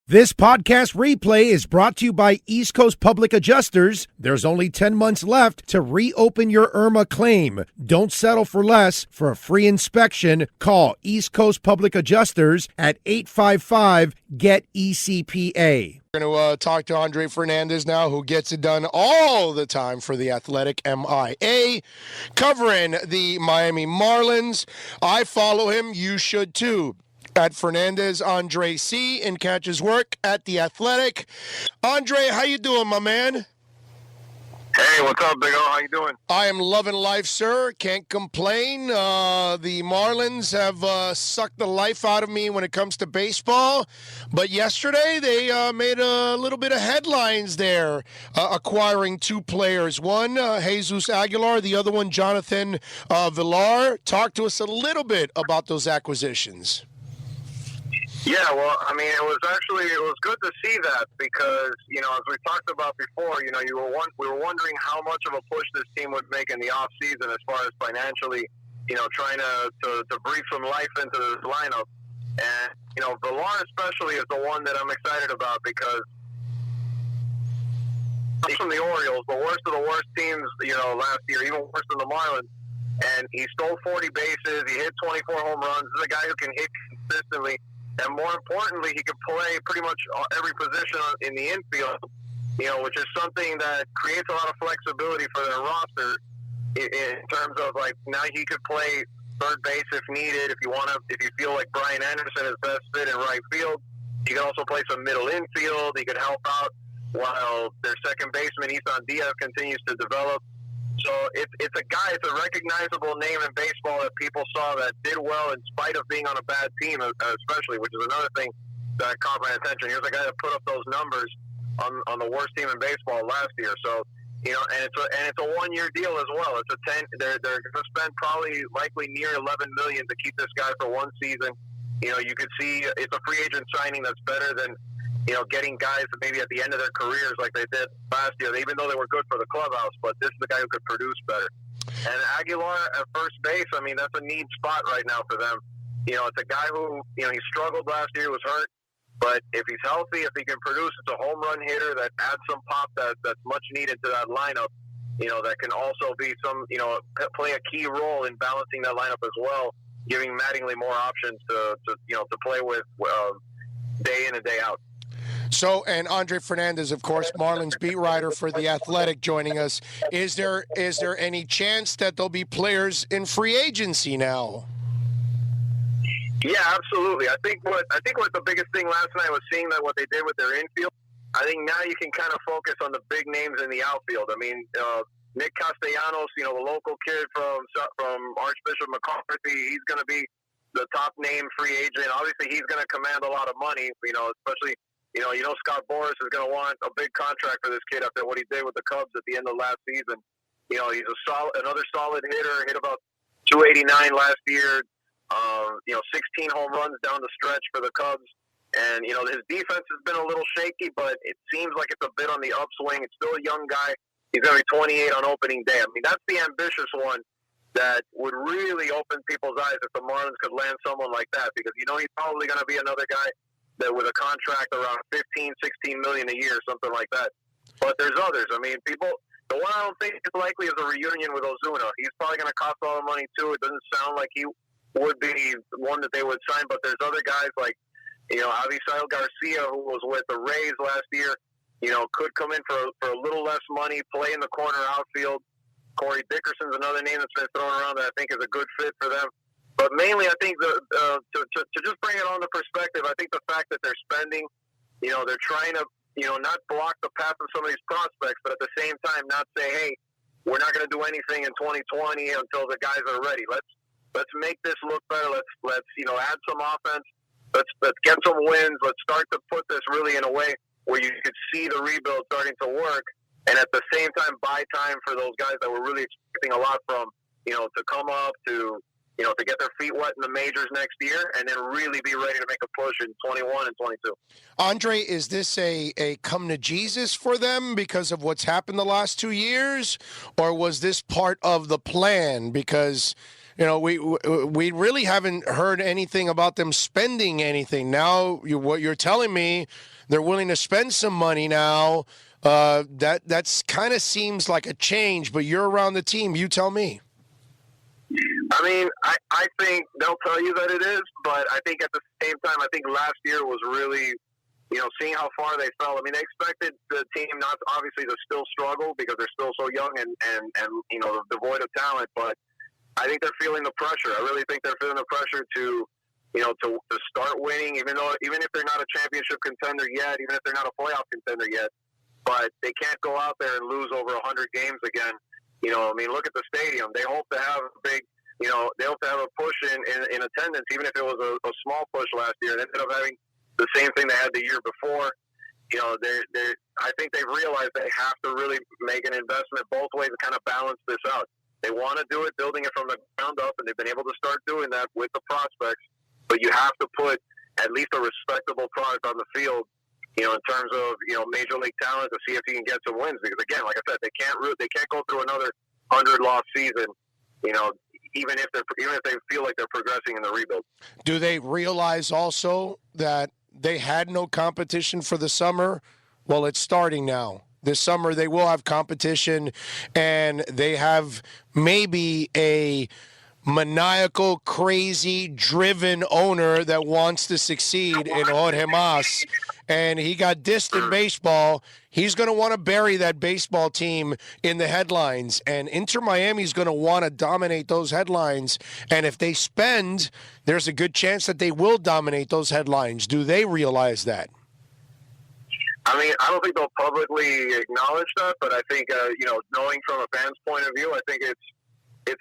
This podcast replay is brought to you by East Coast Public Adjusters. There's only 10 months left to reopen your IRMA claim. Don't settle for less. For a free inspection, call East Coast Public Adjusters at 855-GET-ECPA. We're going to talk to Andre Fernandez now, who gets it done all the time for The Athletic, MIA, covering the Miami Marlins. I follow him. You should too. At Fernandez Andre C. and catch his work at The Athletic. Andre, how you doing, my man? Hey, what's up, Big O? How you doing? I am loving life, sir. Can't complain. The Marlins have sucked the life out of me when it comes to baseball. But yesterday, they made a little bit of headlines there, acquiring two players. One, Jesus Aguilar. The other one, Jonathan Villar. Talk to us a little bit about those acquisitions. Yeah, well, I mean, it was good to see that because, as we talked about before, we were wondering how much of a push this team would make in the off season as far as financially, trying to breathe some life into this lineup. And, Villar especially is the one that I'm excited about because he's from the Orioles, the worst of the worst teams, last year, even worse than the Marlins. And he stole 40 bases, he hit 24 home runs. This is a guy who can hit consistently. And more importantly, he could play pretty much every position in the infield, which is something that creates a lot of flexibility for their roster in terms of, like, now he could play third base if needed. If you feel like Brian Anderson is best fit in right field, he can also play some middle infield. He could help out while their second baseman, Isan Diaz, continues to develop. So it's a recognizable name in baseball that people saw that did well in spite of being on a bad team, especially, which is another thing that caught my attention. Here's a guy that put up those numbers on the worst team in baseball last year. So, and it's a 1-year deal as well. It's a 10. They're going to spend likely near $11 million to keep this guy for one season. You could see it's a free agent signing that's better than getting guys maybe at the end of their careers like they did last year, even though they were good for the clubhouse, but this is the guy who could produce better. And Aguilar at first base, I mean, that's a need spot right now for them. It's a guy who, he struggled last year, was hurt, but if he's healthy, if he can produce, it's a home run hitter that adds some pop that's much needed to that lineup, that can also be play a key role in balancing that lineup as well, giving Mattingly more options to play with day in and day out. So, and Andre Fernandez, of course, Marlins beat writer for The Athletic, joining us. Is there any chance that there'll be players in free agency now? Yeah, absolutely. I think what the biggest thing last night was seeing that what they did with their infield. I think now you can kind of focus on the big names in the outfield. I mean, Nick Castellanos, the local kid from Archbishop McCarthy, he's going to be the top name free agent. Obviously, he's going to command a lot of money, especially. Scott Boras is going to want a big contract for this kid after what he did with the Cubs at the end of last season. He's another solid hitter, hit about 289 last year. 16 home runs down the stretch for the Cubs. And, his defense has been a little shaky, but it seems like it's a bit on the upswing. It's still a young guy. He's going to be 28 on opening day. I mean, that's the ambitious one that would really open people's eyes if the Marlins could land someone like that, because, he's probably going to be another guy that with a contract around $15, $16 million a year, something like that. But there's others. I mean, the one I don't think is likely is a reunion with Ozuna. He's probably going to cost all the money too. It doesn't sound like he would be one that they would sign, but there's other guys like, Avisail Garcia, who was with the Rays last year, could come in for a little less money, play in the corner outfield. Corey Dickerson's another name that's been thrown around that I think is a good fit for them. But mainly, I think to just bring it on the perspective, I think the fact that they're spending, they're trying to, not block the path of some of these prospects, but at the same time not say, hey, we're not going to do anything in 2020 until the guys are ready. Let's make this look better. Let's add some offense. Let's get some wins. Let's start to put this really in a way where you could see the rebuild starting to work, and at the same time buy time for those guys that we're really expecting a lot from, to come up to get their feet wet in the majors next year and then really be ready to make a push in 21 and 22. Andre, is this a come to Jesus for them because of what's happened the last 2 years, or was this part of the plan? Because we really haven't heard anything about them spending anything. Now, what you're telling me, they're willing to spend some money now. That's kind of seems like a change, but you're around the team. You tell me. I mean, I think they'll tell you that it is, but I think at the same time, I think last year was really, seeing how far they fell. I mean, they expected the team not obviously to still struggle because they're still so young and devoid of talent, but I think they're feeling the pressure. I really think they're feeling the pressure to start winning, even if they're not a championship contender yet, even if they're not a playoff contender yet, but they can't go out there and lose over 100 games again. Look at the stadium. They hope to have a big, they hope to have a push in attendance, even if it was a small push last year. They ended up having the same thing they had the year before. I think they've realized they have to really make an investment both ways to kind of balance this out. They want to do it, building it from the ground up, and they've been able to start doing that with the prospects. But you have to put at least a respectable product on the field, in terms of major league talent to see if you can get some wins. Because again, like I said, they can't go through another 100-loss season. Even if they feel like they're progressing in the rebuild. Do they realize also that they had no competition for the summer? Well, it's starting now. This summer they will have competition, and they have maybe a maniacal, crazy, driven owner that wants to succeed in Jorge Mas, and he got dissed in baseball. He's going to want to bury that baseball team in the headlines, and Inter Miami is going to want to dominate those headlines, and if they spend, there's a good chance that they will dominate those headlines. Do they realize that? I mean, I don't think they'll publicly acknowledge that, but I think, knowing from a fan's point of view, I think it's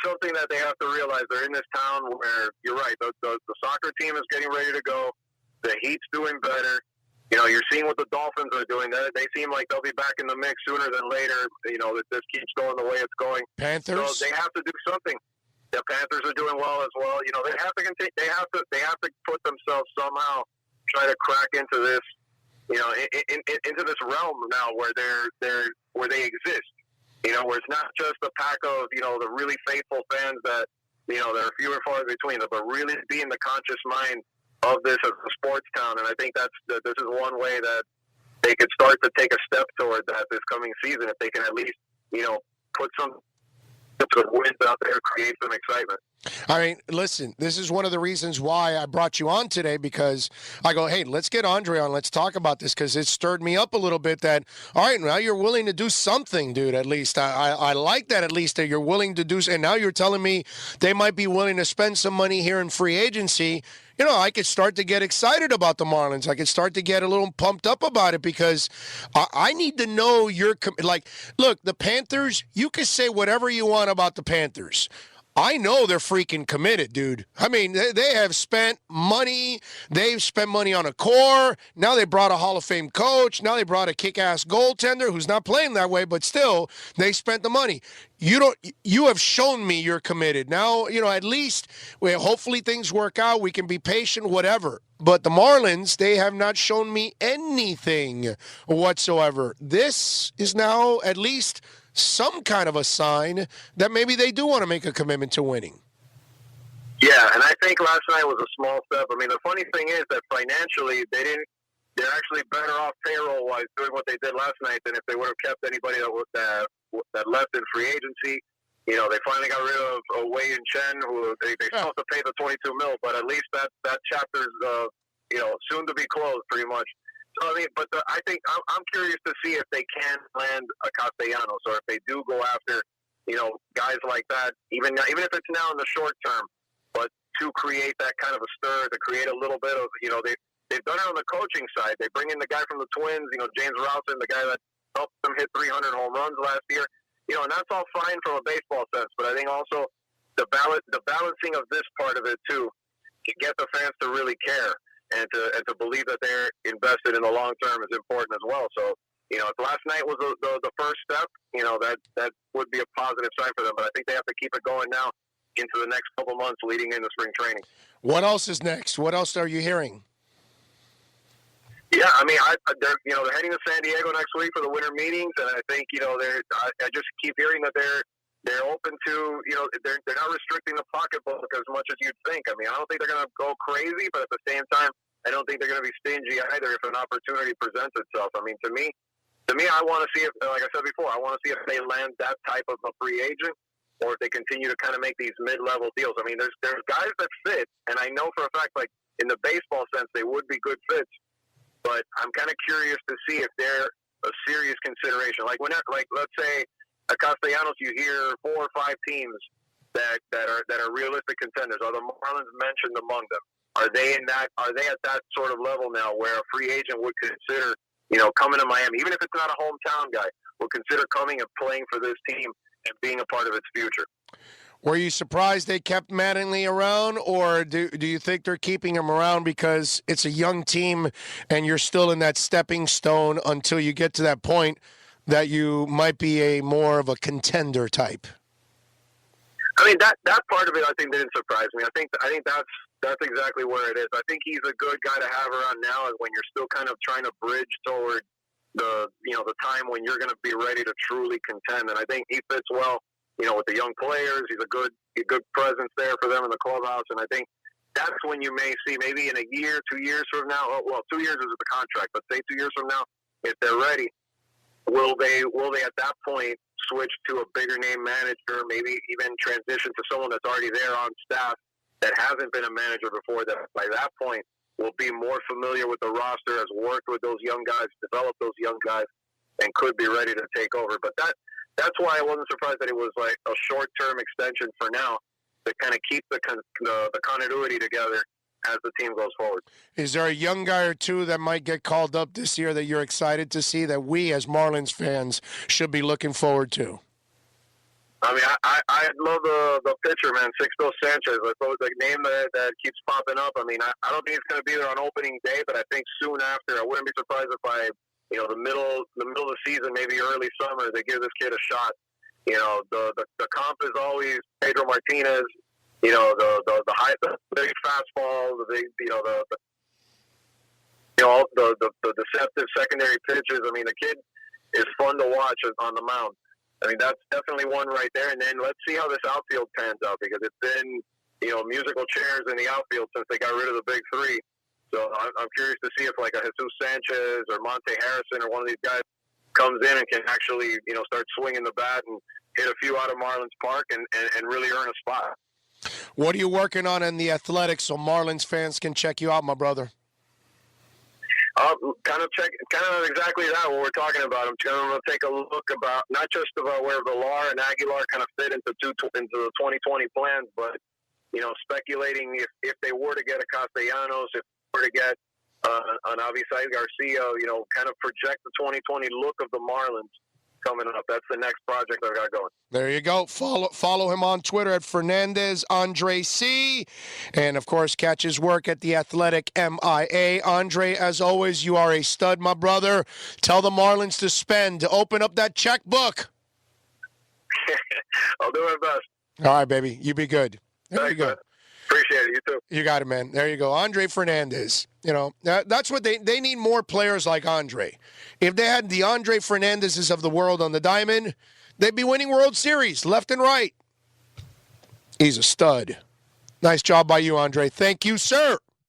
something that they have to realize. They're in this town where, you're right, the soccer team is getting ready to go. The Heat's doing better. You're seeing what the Dolphins are doing. They seem like they'll be back in the mix sooner than later. That this keeps going the way it's going. Panthers. So they have to do something. The Panthers are doing well as well. They have to continue. They have to put themselves somehow try to crack into this. Into this realm now where they exist. Where it's not just a pack of the really faithful fans that there are few and far between them, but really be in the conscious mind of this as a sports town. And I think this is one way that they could start to take a step toward that this coming season, if they can at least put some wins out there, create some excitement. I mean, listen, this is one of the reasons why I brought you on today, because I go, hey, let's get Andre on. Let's talk about this, because it stirred me up a little bit that, all right, now you're willing to do something, dude, at least. I like that, at least, that you're willing to do, and now you're telling me they might be willing to spend some money here in free agency. I could start to get excited about the Marlins. I could start to get a little pumped up about it, because I need to know look, the Panthers, you can say whatever you want about the Panthers. I know they're freaking committed, dude. I mean, they have spent money. They've spent money on a core. Now they brought a Hall of Fame coach. Now they brought a kick-ass goaltender who's not playing that way, but still, they spent the money. You have shown me you're committed. Now, at least, hopefully things work out. We can be patient, whatever. But the Marlins, they have not shown me anything whatsoever. This is now at least some kind of a sign that maybe they do want to make a commitment to winning. Yeah, and I think last night was a small step. I mean, the funny thing is that financially, they're actually better off payroll-wise doing what they did last night than if they would have kept anybody that left in free agency. They finally got rid of Wei and Chen, who they still have to pay the $22 million, but at least that chapter's soon to be closed, pretty much. So, I mean, but I think I'm curious to see if they can land a Castellanos, or if they do go after, guys like that, even if it's now in the short term, but to create that kind of a stir, to create a little bit of, they've done it on the coaching side. They bring in the guy from the Twins, James Rousen, the guy that helped them hit 300 home runs last year, and that's all fine from a baseball sense. But I think also the balancing of this part of it too, to get the fans to really care. And to believe that they're invested in the long term is important as well. So, if last night was the first step, that would be a positive sign for them. But I think they have to keep it going now into the next couple months leading into spring training. What else is next? What else are you hearing? Yeah, I mean, they're heading to San Diego next week for the winter meetings, and I think I just keep hearing that They're open to, they're not restricting the pocketbook as much as you'd think. I mean, I don't think they're going to go crazy, but at the same time, I don't think they're going to be stingy either if an opportunity presents itself. I mean, to me, I want to see if, like I said before, I want to see if they land that type of a free agent or if they continue to kind of make these mid-level deals. I mean, there's guys that fit, and I know for a fact, like in the baseball sense, they would be good fits. But I'm kind of curious to see if they're a serious consideration. Like let's say at Castellanos, you hear 4 or 5 teams that are realistic contenders. Are the Marlins mentioned among them? Are they at that sort of level now where a free agent would consider, coming to Miami, even if it's not a hometown guy, will consider coming and playing for this team and being a part of its future? Were you surprised they kept Mattingly around, or do you think they're keeping him around because it's a young team and you're still in that stepping stone until you get to that point that you might be a more of a contender type? I mean, that part of it, I think, didn't surprise me. I think that's exactly where it is. I think he's a good guy to have around now, is when you're still kind of trying to bridge toward the time when you're going to be ready to truly contend. And I think he fits well, with the young players. He's a good presence there for them in the clubhouse. And I think that's when you may see, maybe in a year, 2 years from now. Well, 2 years is the contract, but say 2 years from now, if they're ready, will they at that point switch to a bigger name manager, maybe even transition to someone that's already there on staff that hasn't been a manager before, that by that point will be more familiar with the roster, has worked with those young guys, developed those young guys, and could be ready to take over. But that's why I wasn't surprised that it was like a short-term extension for now to kind of keep the continuity together as the team goes forward. Is there a young guy or two that might get called up this year that you're excited to see, that we as Marlins fans should be looking forward to? I mean, I love the pitcher, man, Sixto Sanchez. That's always the name that keeps popping up. I mean, I don't think he's going to be there on opening day, but I think soon after, I wouldn't be surprised if by the middle of the season, maybe early summer, they give this kid a shot. The comp is always Pedro Martinez. The big fastball, the deceptive secondary pitches. I mean, the kid is fun to watch on the mound. I mean, that's definitely one right there. And then let's see how this outfield pans out, because it's been, musical chairs in the outfield since they got rid of the big three. So I'm curious to see if like a Jesus Sanchez or Monte Harrison or one of these guys comes in and can actually, start swinging the bat and hit a few out of Marlins Park and really earn a spot. What are you working on in the Athletics so Marlins fans can check you out, my brother? Kind of exactly that, what we're talking about. I'm going to take a look about, not just about where Villar and Aguilar kind of fit into the 2020 plans, but, speculating if they were to get a Castellanos, if they were to get an Avisai Garcia, kind of project the 2020 look of the Marlins coming up. That's the next project I've got going. There you go. Follow him on Twitter at Fernandez Andre C. And, of course, catch his work at The Athletic MIA. Andre, as always, you are a stud, my brother. Tell the Marlins to spend. Open up that checkbook. I'll do my best. All right, baby. You be good. There you go. Man. Appreciate it. You too. You got it, man. There you go. Andre Fernandez. That's what they need, more players like Andre. If they had the Andre Fernandezes of the world on the diamond, they'd be winning World Series left and right. He's a stud. Nice job by you, Andre. Thank you, sir.